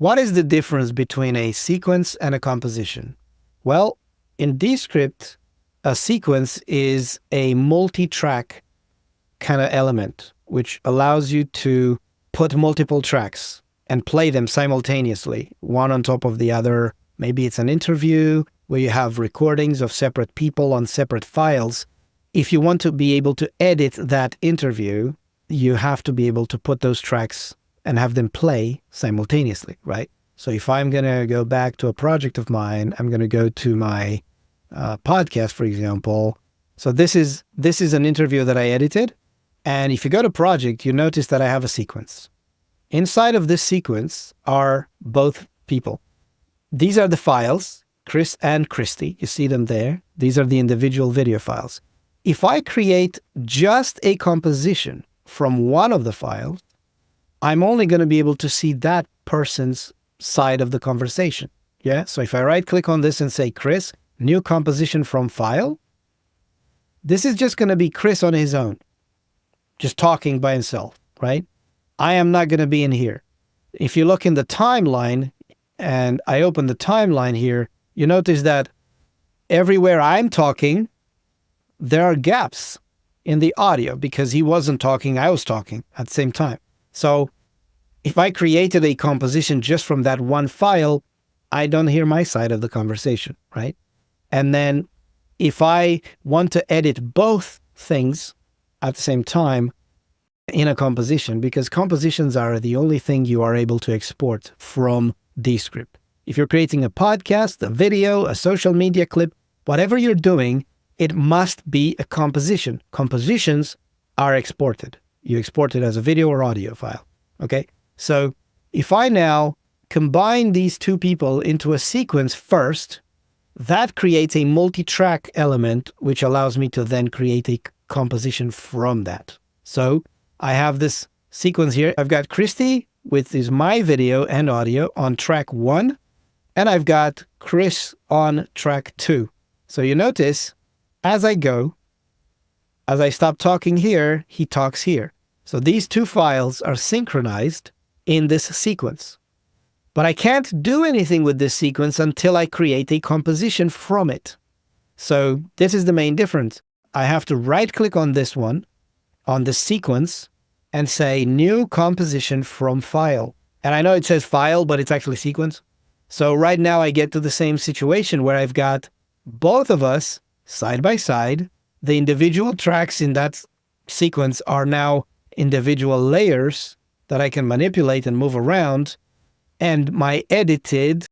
What is the difference between a sequence and a composition? Well, in Descript, a sequence is a multi-track kind of element, which allows you to put multiple tracks and play them simultaneously, one on top of the other. Maybe it's an interview where you have recordings of separate people on separate files. If you want to be able to edit that interview, you have to be able to put those tracks and have them play simultaneously, right? So if I'm going to go back to a project of mine, I'm going to go to my podcast, for example. So this is an interview that I edited. And if you go to project, you notice that I have a sequence. Inside of this sequence are both people. These are the files, Chris and Cristi. You see them there. These are the individual video files. If I create just a composition from one of the files, I'm only going to be able to see that person's side of the conversation. Yeah. So if I right click on this and say, Chris, new composition from file, this is just going to be Chris on his own, just talking by himself, right? I am not going to be in here. If you look in the timeline and I open the timeline here, you notice that everywhere I'm talking, there are gaps in the audio because he wasn't talking, I was talking at the same time. So if I created a composition just from that one file, I don't hear my side of the conversation, right? And then if I want to edit both things at the same time in a composition, because compositions are the only thing you are able to export from Descript. If you're creating a podcast, a video, a social media clip, whatever you're doing, it must be a composition. Compositions are exported. You export it as a video or audio file. Okay. So if I now combine these two people into a sequence first, that creates a multi-track element, which allows me to then create a composition from that. So I have this sequence here. I've got Cristi with my video and audio on track 1, and I've got Chris on track 2. So you notice as I go, as I stop talking here, he talks here. So these two files are synchronized in this sequence. But I can't do anything with this sequence until I create a composition from it. So this is the main difference. I have to right-click on this one, on the sequence, and say new composition from file. And I know it says file, but it's actually sequence. So right now I get to the same situation where I've got both of us side by side. The individual tracks in that sequence are now individual layers that I can manipulate and move around. And my edited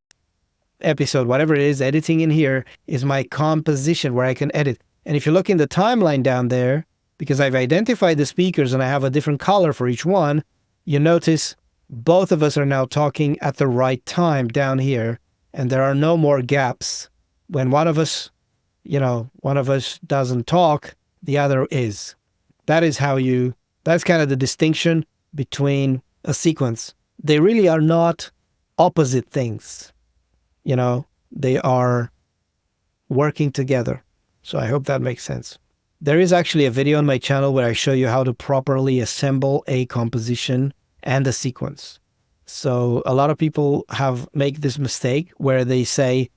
episode, whatever it is, editing in here is my composition where I can edit. And if you look in the timeline down there, because I've identified the speakers and I have a different color for each one, you notice both of us are now talking at the right time down here. And there are no more gaps. When one of us doesn't talk, the other is. That's kind of the distinction between a sequence. They really are not opposite things. They are working together. So I hope that makes sense. There is actually a video on my channel where I show you how to properly assemble a composition and a sequence. So a lot of people make this mistake where they say,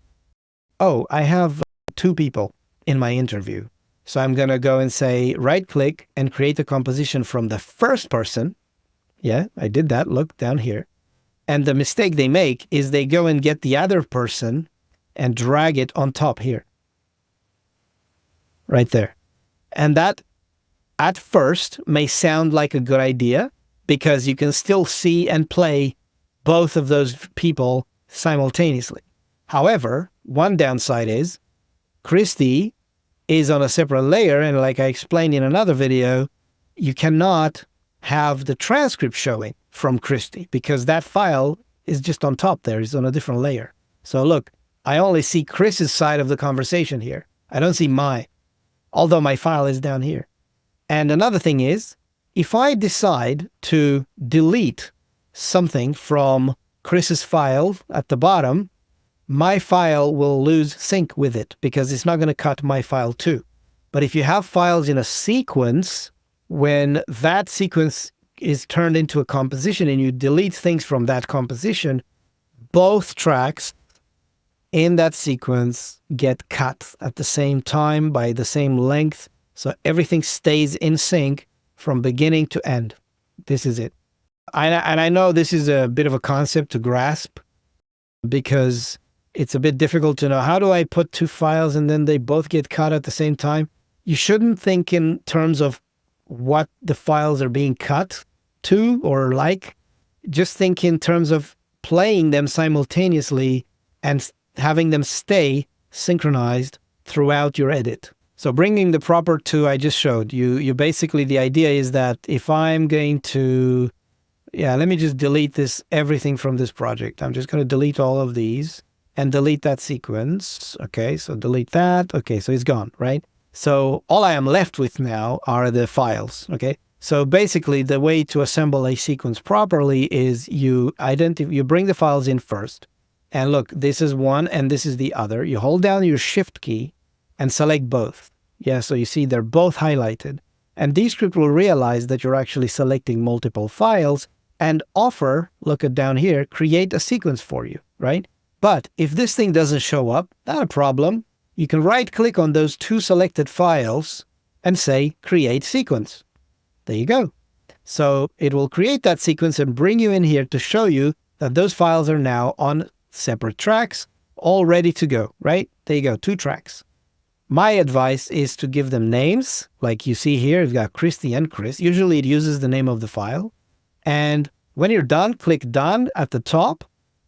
oh, I have 2 people in my interview. So I'm going to go and say, right click and create a composition from the first person. Yeah, I did that. Look down here. And the mistake they make is they go and get the other person and drag it on top here. Right there. And that at first may sound like a good idea because you can still see and play both of those people simultaneously. However, one downside is Cristi is on a separate layer, and like I explained in another video, you cannot have the transcript showing from Cristi because that file is just on top there. It's on a different layer. So look, I only see Chris's side of the conversation here. I don't see mine, although my file is down here. And another thing is, if I decide to delete something from Chris's file at the bottom, my file will lose sync with it because it's not going to cut my file too. But if you have files in a sequence, when that sequence is turned into a composition and you delete things from that composition, both tracks in that sequence get cut at the same time by the same length. So everything stays in sync from beginning to end. This is it. And I know this is a bit of a concept to grasp because it's a bit difficult to know, how do I put two files and then they both get cut at the same time? You shouldn't think in terms of what the files are being cut to or like. Just think in terms of playing them simultaneously and having them stay synchronized throughout your edit. So bringing the proper two I just showed you, basically the idea is that if I'm going to, let me just delete everything from this project. I'm just going to delete all of these and delete that sequence. Okay, so delete that. Okay, so it's gone, right? So all I am left with now are the files. Okay, so basically the way to assemble a sequence properly is you bring the files in first. And look, this is one and this is the other. You hold down your shift key and select both. Yeah, so you see they're both highlighted. And Descript will realize that you're actually selecting multiple files and offer, look at down here, create a sequence for you, right? But if this thing doesn't show up, not a problem. You can right-click on those two selected files and say, create sequence. There you go. So it will create that sequence and bring you in here to show you that those files are now on separate tracks, all ready to go, right? There you go, 2 tracks. My advice is to give them names. Like you see here, you've got Cristi and Chris. Usually it uses the name of the file. And when you're done, click done at the top.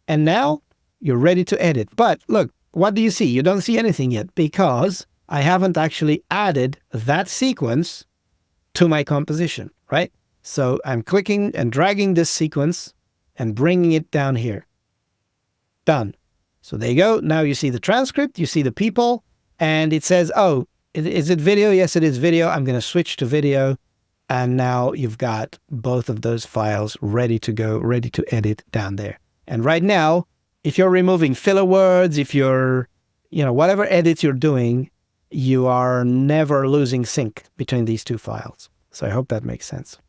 And now you're ready to edit. But look, what do you see? You don't see anything yet because I haven't actually added that sequence to my composition, right? So I'm clicking and dragging this sequence and bringing it down here. Done. So there you go. Now you see the transcript, you see the people, and it says, oh, is it video? Yes, it is video. I'm going to switch to video. And now you've got both of those files ready to go, ready to edit down there. And right now, if you're removing filler words, if you're, whatever edits you're doing, you are never losing sync between these two files. So I hope that makes sense.